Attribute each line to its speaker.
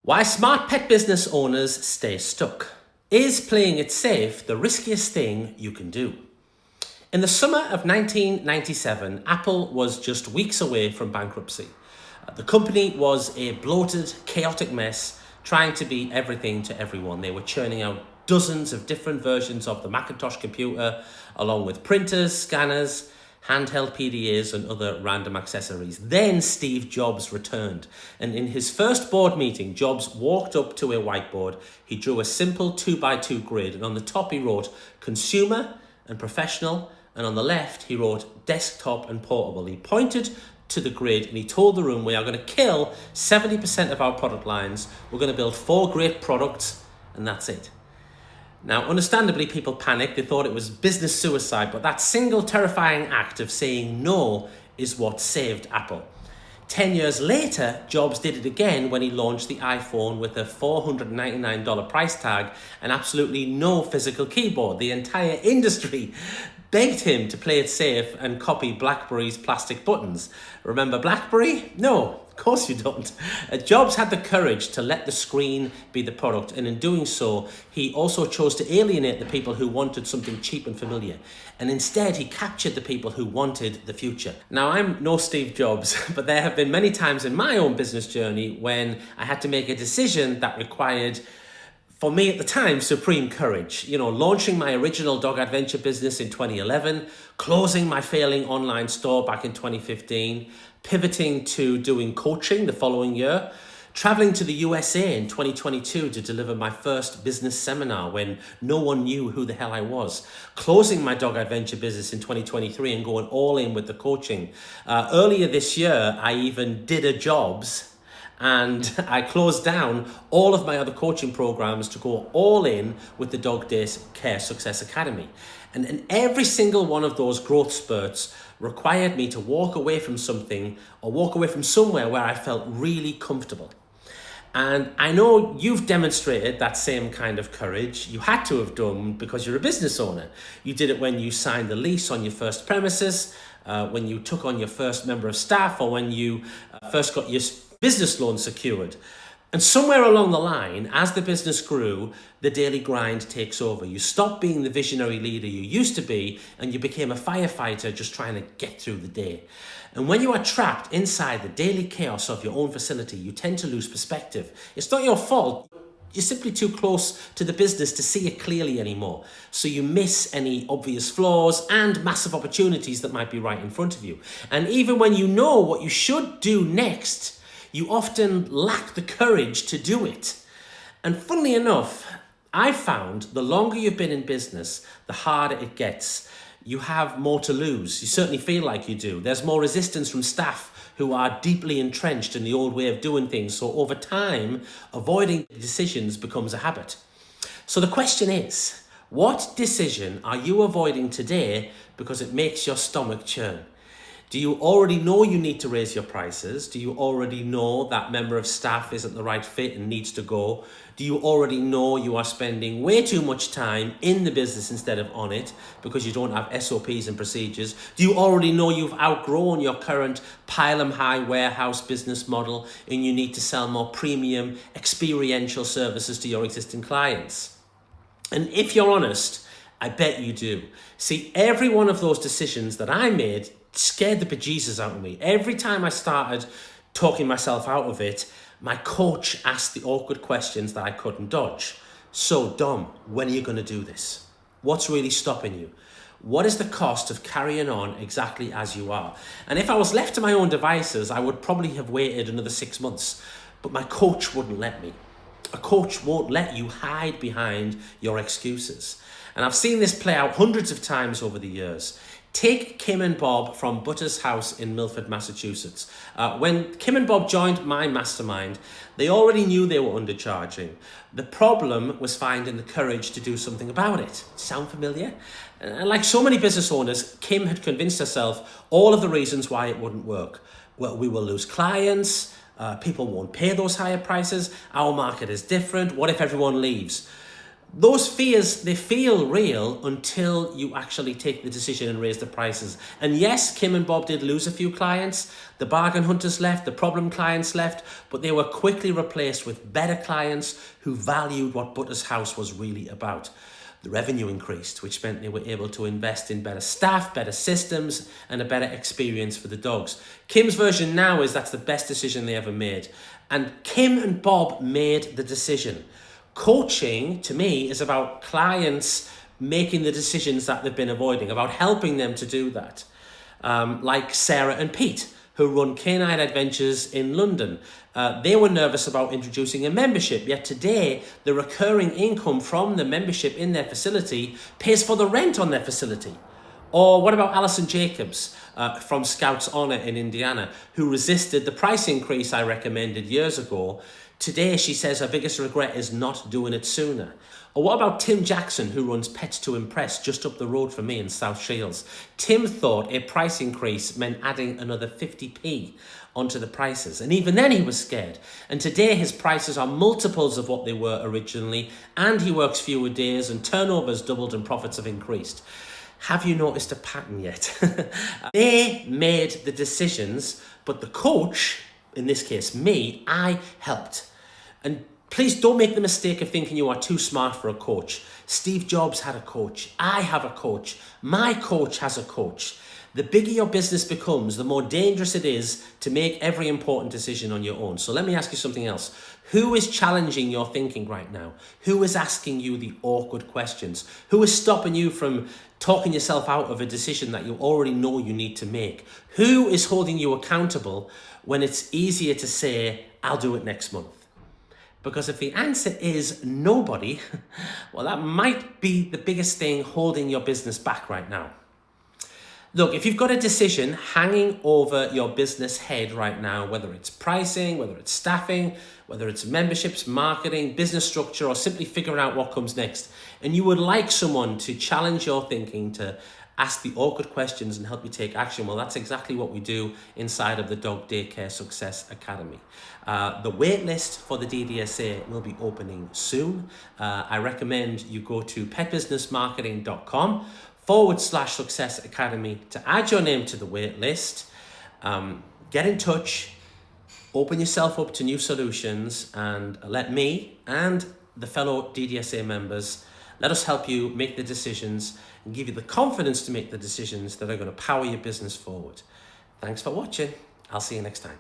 Speaker 1: Why smart pet business owners stay stuck. Is playing it safe the riskiest thing you can do? In the summer of 1997, Apple was just weeks away from bankruptcy. The company was a bloated, chaotic mess, trying to be everything to everyone. They were churning out dozens of different versions of the Macintosh computer, along with printers, scanners, handheld PDAs, and other random accessories. Then Steve Jobs returned, and in his first board meeting, Jobs walked up to a whiteboard. He drew a simple 2x2 grid, and on the top he wrote consumer and professional, and on the left he wrote desktop and portable. He pointed to the grid and he told the room, we are going to kill 70% of our product lines. We're going to build 4 great products, and that's it. Now, understandably, people panicked. They thought it was business suicide, but that single terrifying act of saying no is what saved Apple. 10 years later, Jobs did it again when he launched the iPhone with a $499 price tag and absolutely no physical keyboard. The entire industry begged him to play it safe and copy BlackBerry's plastic buttons. Remember BlackBerry? No, of course you don't. Jobs had the courage to let the screen be the product, and in doing so, he also chose to alienate the people who wanted something cheap and familiar. And instead, he captured the people who wanted the future. Now, I'm no Steve Jobs, but there have been many times in my own business journey when I had to make a decision that required, for me at the time, supreme courage. Launching my original dog adventure business in 2011, closing my failing online store back in 2015, pivoting to doing coaching the following year, traveling to the USA in 2022 to deliver my first business seminar when no one knew who the hell I was, closing my dog adventure business in 2023 and going all in with the coaching. Earlier this year, I even did a Jobs, and I closed down all of my other coaching programs to go all in with the Daycare Success Academy. And every single one of those growth spurts required me to walk away from something or walk away from somewhere where I felt really comfortable. And I know you've demonstrated that same kind of courage. You had to have done because you're a business owner. You did it when you signed the lease on your first premises, when you took on your first member of staff, or when you first got your business loan secured. And somewhere along the line, as the business grew, the daily grind takes over. You stop being the visionary leader you used to be, and you became a firefighter just trying to get through the day. And when you are trapped inside the daily chaos of your own facility, you tend to lose perspective. It's not your fault. You're simply too close to the business to see it clearly anymore. So you miss any obvious flaws and massive opportunities that might be right in front of you. And even when you know what you should do next, you often lack the courage to do it. And funnily enough, I've found the longer you've been in business, the harder it gets. You have more to lose. You certainly feel like you do. There's more resistance from staff who are deeply entrenched in the old way of doing things. So over time, avoiding decisions becomes a habit. So the question is, what decision are you avoiding today because it makes your stomach churn? Do you already know you need to raise your prices? Do you already know that member of staff isn't the right fit and needs to go? Do you already know you are spending way too much time in the business instead of on it because you don't have SOPs and procedures? Do you already know you've outgrown your current pile-em-high warehouse business model and you need to sell more premium experiential services to your existing clients? And if you're honest, I bet you do. See, every one of those decisions that I made scared the bejesus out of me. Every time I started talking myself out of it, my coach asked the awkward questions that I couldn't dodge. So, Dom, when are you going to do this? What's really stopping you? What is the cost of carrying on exactly as you are? And if I was left to my own devices, I would probably have waited another 6 months. But my coach wouldn't let me. A coach won't let you hide behind your excuses. And I've seen this play out hundreds of times over the years. Take Kim and Bob from Butter's house in Milford, Massachusetts. When Kim and Bob joined my mastermind, they already knew they were undercharging. The problem was finding the courage to do something about it. Sound familiar? And like so many business owners, Kim had convinced herself all of the reasons why it wouldn't work. Well, we will lose clients, people won't pay those higher prices, our market is different, what if everyone leaves? Those fears, they feel real until you actually take the decision and raise the prices. And yes, Kim and Bob did lose a few clients. The bargain hunters left, the problem clients left, but they were quickly replaced with better clients who valued what Butter's House was really about. The revenue increased, which meant they were able to invest in better staff, better systems, and a better experience for the dogs. Kim's version now is that's the best decision they ever made. And Kim and Bob made the decision. Coaching, to me, is about clients making the decisions that they've been avoiding, about helping them to do that. Like Sarah and Pete, who run Canine Adventures in London. They were nervous about introducing a membership, yet today the recurring income from the membership in their facility pays for the rent on their facility. Or what about Alison Jacobs from Scouts Honor in Indiana, who resisted the price increase I recommended years ago? Today, she says her biggest regret is not doing it sooner. Or what about Tim Jackson, who runs Pets to Impress just up the road from me in South Shields? Tim thought a price increase meant adding another 50p onto the prices. And even then he was scared. And today his prices are multiples of what they were originally. And he works fewer days and turnover's doubled and profits have increased. Have you noticed a pattern yet? They made the decisions, but the coach, in this case me, I helped. And please don't make the mistake of thinking you are too smart for a coach. Steve Jobs had a coach. I have a coach. My coach has a coach. The bigger your business becomes, the more dangerous it is to make every important decision on your own. So let me ask you something else. Who is challenging your thinking right now? Who is asking you the awkward questions? Who is stopping you from talking yourself out of a decision that you already know you need to make? Who is holding you accountable when it's easier to say, I'll do it next month? Because if the answer is nobody, well, that might be the biggest thing holding your business back right now. Look, if you've got a decision hanging over your business head right now, whether it's pricing, whether it's staffing, whether it's memberships, marketing, business structure, or simply figuring out what comes next, and you would like someone to challenge your thinking, to ask the awkward questions and help you take action, well, that's exactly what we do inside of the Dog Daycare Success Academy. The waitlist for the DDSA will be opening soon. I recommend you go to petbusinessmarketing.com/Success Academy to add your name to the waitlist. Get in touch, open yourself up to new solutions, and let me and the fellow DDSA members, let us help you make the decisions and give you the confidence to make the decisions that are going to power your business forward. Thanks for watching. I'll see you next time.